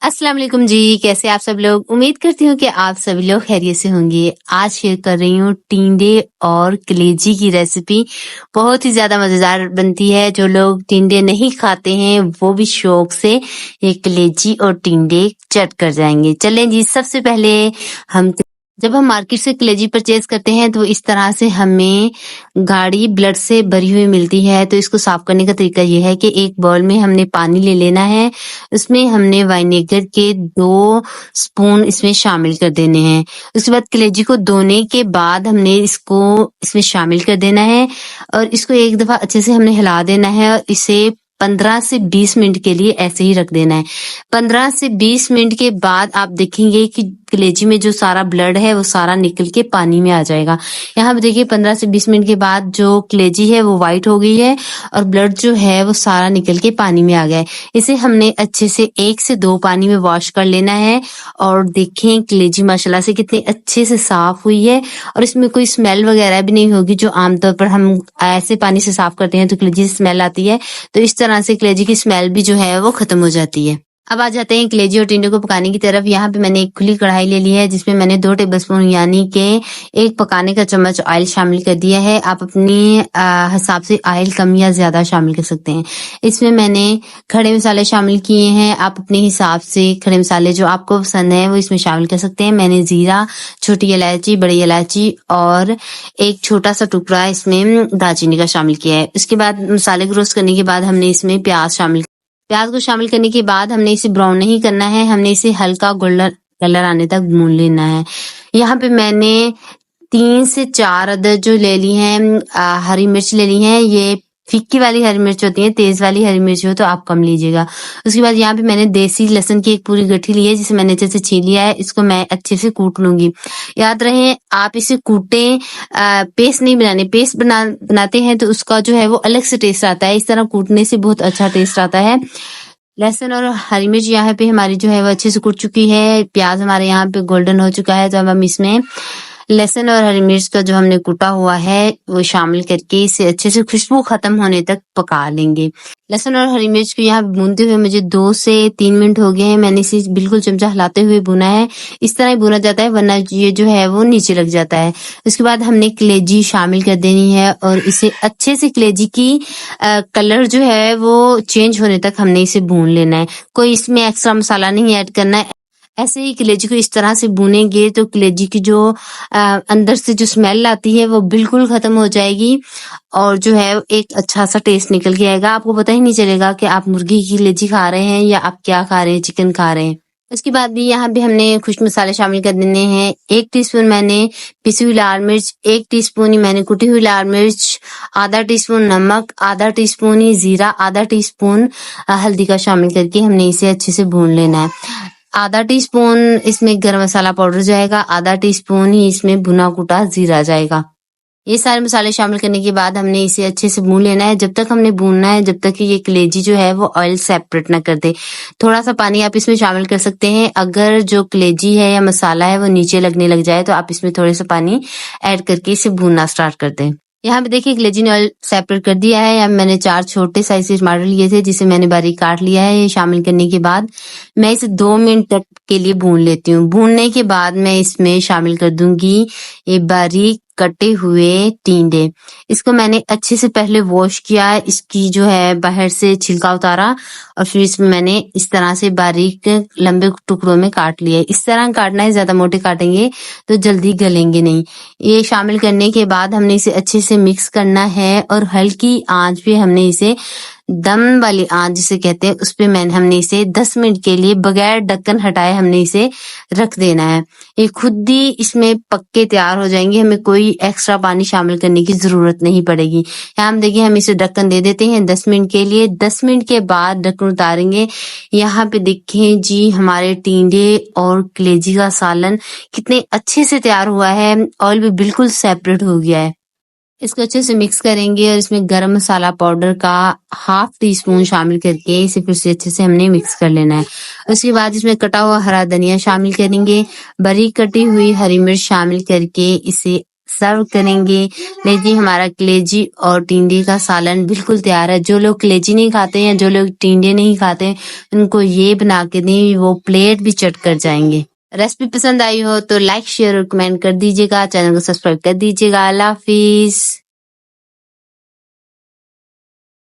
अस्सलाम वालेकुम जी, कैसे आप सब लोग? उम्मीद करती हूँ कि आप सभी लोग खैरियत से होंगे। आज शेयर कर रही हूँ टिंडे और कलेजी की रेसिपी। बहुत ही ज़्यादा मज़ेदार बनती है। जो लोग टिंडे नहीं खाते हैं, वो भी शौक से ये कलेजी और टिंडे चट कर जाएंगे। चलें जी, सबसे पहले हम जब हम मार्केट से कलेजी परचेज करते हैं तो इस तरह से हमें गाढ़ी ब्लड से भरी हुई मिलती है। तो इसको साफ करने का तरीका ये है कि एक बाउल में हमने पानी ले लेना है। उसमें हमने विनेगर के 2 स्पून इसमें शामिल कर देने हैं। उसके बाद कलेजी को धोने के बाद हमने इसको इसमें शामिल कर देना है और इसको एक दफा अच्छे से हमने हिला देना है और इसे 15 से 20 मिनट के लिए ऐसे ही रख देना है। 15 से 20 मिनट के बाद आप देखेंगे कि कलेजी में जो सारा ब्लड है वो सारा निकल के पानी में आ जाएगा। यहाँ पे देखिए 15 से 20 मिनट के बाद जो कलेजी है वो व्हाइट हो गई है और ब्लड जो है वो सारा निकल के पानी में आ गया है। इसे हमने अच्छे से 1 से 2 पानी में वॉश कर लेना है और देखें कलेजी माशाल्लाह से कितनी अच्छे से साफ हुई है और इसमें कोई स्मेल वगैरह भी नहीं होगी। जो आमतौर पर हम ऐसे पानी से साफ करते हैं तो कलेजी से स्मेल आती है, तो इस तरह से कलेजी की स्मेल भी जो है वो खत्म हो जाती है। अब आ जाते हैं कलेजी और टिंडे को पकाने की तरफ। यहाँ पे मैंने एक खुली कढ़ाई ले ली है जिसमें मैंने 2 टेबलस्पून यानी कि 1 पकाने का चम्मच ऑयल शामिल कर दिया है। आप अपने हिसाब से ऑयल कम या ज्यादा शामिल कर सकते हैं। इसमें मैंने खड़े मसाले शामिल किए हैं। आप अपने हिसाब से खड़े मसाले जो आपको पसंद है वो इसमें शामिल कर सकते हैं। मैंने जीरा, छोटी इलायची, बड़ी इलायची और एक छोटा सा टुकड़ा इसमें दालचीनी का शामिल किया है। उसके बाद मसाले को रोस्ट करने के बाद हमने इसमें प्याज को शामिल करने के बाद हमने इसे ब्राउन नहीं करना है, हमने इसे हल्का गोल्डन कलर आने तक भून लेना है। यहाँ पे मैंने 3 से 4 अदद जो ले ली हैं हरी मिर्च ले ली हैं। ये फीकी वाली हरी मिर्च होती है, तेज वाली हरी मिर्च हो तो आप कम लीजिएगा। उसके बाद यहाँ पे मैंने देसी लहसुन की एक पूरी गठरी ली है जिसे मैंने अच्छे से छील लिया है। इसको मैं अच्छे से कूट लूंगी। याद रहे आप इसे कूटें, पेस्ट नहीं बनाने। पेस्ट बनाते हैं तो उसका जो है वो अलग से टेस्ट आता है। इस तरह कूटने से बहुत अच्छा टेस्ट आता है। लहसुन और हरी मिर्च यहाँ पे हमारी जो है वो अच्छे से कुट चुकी है। प्याज हमारे यहाँ पे गोल्डन हो चुका है, तो अब हम इसमें लहसुन और हरी मिर्च का जो हमने कूटा हुआ है वो शामिल करके इसे अच्छे से खुशबू खत्म होने तक पका लेंगे। लहसुन और हरी मिर्च को यहाँ भूनते हुए मुझे 2 से 3 मिनट हो गए हैं। मैंने इसे बिल्कुल चमचा हिलाते हुए भुना है। इस तरह ही भुना जाता है वरना ये जो है वो नीचे लग जाता है। उसके बाद हमने कलेजी शामिल कर देनी है और इसे अच्छे से कलेजी की कलर जो है वो चेंज होने तक हमने इसे भून लेना है। कोई इसमें एक्स्ट्रा मसाला नहीं ऐड करना है। ऐसे ही कलेजी को इस तरह से भूनेंगे तो कलेजी की जो अंदर से जो स्मेल आती है वो बिल्कुल खत्म हो जाएगी और जो है एक अच्छा सा टेस्ट निकल के आएगा। आपको पता ही नहीं चलेगा कि आप मुर्गी की कलेजी खा रहे हैं या आप क्या खा रहे हैं, चिकन खा रहे हैं। उसके बाद भी यहाँ पे हमने खुश्क मसाले शामिल कर देने हैं। 1 टीस्पून मैंने पिसी हुई लाल मिर्च, 1 टीस्पून ही मैंने कुटी हुई लाल मिर्च, आधा टीस्पून नमक, आधा टीस्पून ही जीरा, आधा टीस्पून हल्दी का शामिल करके हमने इसे अच्छे से भून लेना है। आधा टीस्पून इसमें गरम मसाला पाउडर जाएगा, आधा टीस्पून ही इसमें भुना कुटा जीरा जाएगा। ये सारे मसाले शामिल करने के बाद हमने इसे अच्छे से भून लेना है। जब तक हमने भूनना है जब तक कि ये कलेजी जो है वो ऑयल सेपरेट ना कर दे। थोड़ा सा पानी आप इसमें शामिल कर सकते हैं। अगर जो कलेजी है या मसाला है वो नीचे लगने लग जाए तो आप इसमें थोड़ा सा पानी ऐड करके इसे भूनना स्टार्ट कर दें। यहाँ पे देखिए कलेजी ने ऑयल सेपरेट कर दिया है। यहाँ मैंने 4 छोटे साइज के टमाटर लिए थे जिसे मैंने बारीक काट लिया है। ये शामिल करने के बाद मैं इसे 2 मिनट तक के लिए भून लेती हूँ। भूनने के बाद मैं इसमें शामिल कर दूंगी ये बारीक कटे हुए टिंडे। इसको मैंने अच्छे से पहले वॉश किया, इसकी जो है बाहर से छिलका उतारा और फिर इसमें मैंने इस तरह से बारीक लंबे टुकड़ों में काट लिया। इस तरह काटना है, ज्यादा मोटे काटेंगे तो जल्दी गलेंगे नहीं। ये शामिल करने के बाद हमने इसे अच्छे से मिक्स करना है और हल्की आंच पे हमने इसे दम वाली आंच जिसे कहते हैं उस पे हमने इसे 10 मिनट के लिए बगैर ढक्कन हटाए हमने इसे रख देना है। ये खुद ही इसमें पक्के तैयार हो जाएंगे, हमें कोई एक्स्ट्रा पानी शामिल करने की जरूरत नहीं पड़ेगी। यहाँ हम देखिए हम इसे ढक्कन दे देते हैं 10 मिनट के लिए। 10 मिनट के बाद ढक्कन उतारेंगे। यहाँ पे देखें जी हमारे टिंडे और कलेजी का सालन कितने अच्छे से तैयार हुआ है। ऑयल भी बिल्कुल सेपरेट हो गया है। इसको अच्छे से मिक्स करेंगे और इसमें गरम मसाला पाउडर का ½ टीस्पून शामिल करके इसे फिर से अच्छे से हमने मिक्स कर लेना है। उसके बाद इसमें कटा हुआ हरा धनिया शामिल करेंगे, बारीक कटी हुई हरी मिर्च शामिल करके इसे सर्व करेंगे। लीजिए हमारा कलेजी और टिंडे का सालन बिल्कुल तैयार है। जो लोग कलेजी नहीं खाते हैं, जो लोग टिंडे नहीं खाते हैं, उनको ये बना के दें, वो प्लेट भी चट कर जाएंगे। रेसिपी पसंद आई हो तो लाइक शेयर और कमेंट कर दीजिएगा। चैनल को सब्सक्राइब कर दीजिएगा। अल्लाह हाफिज।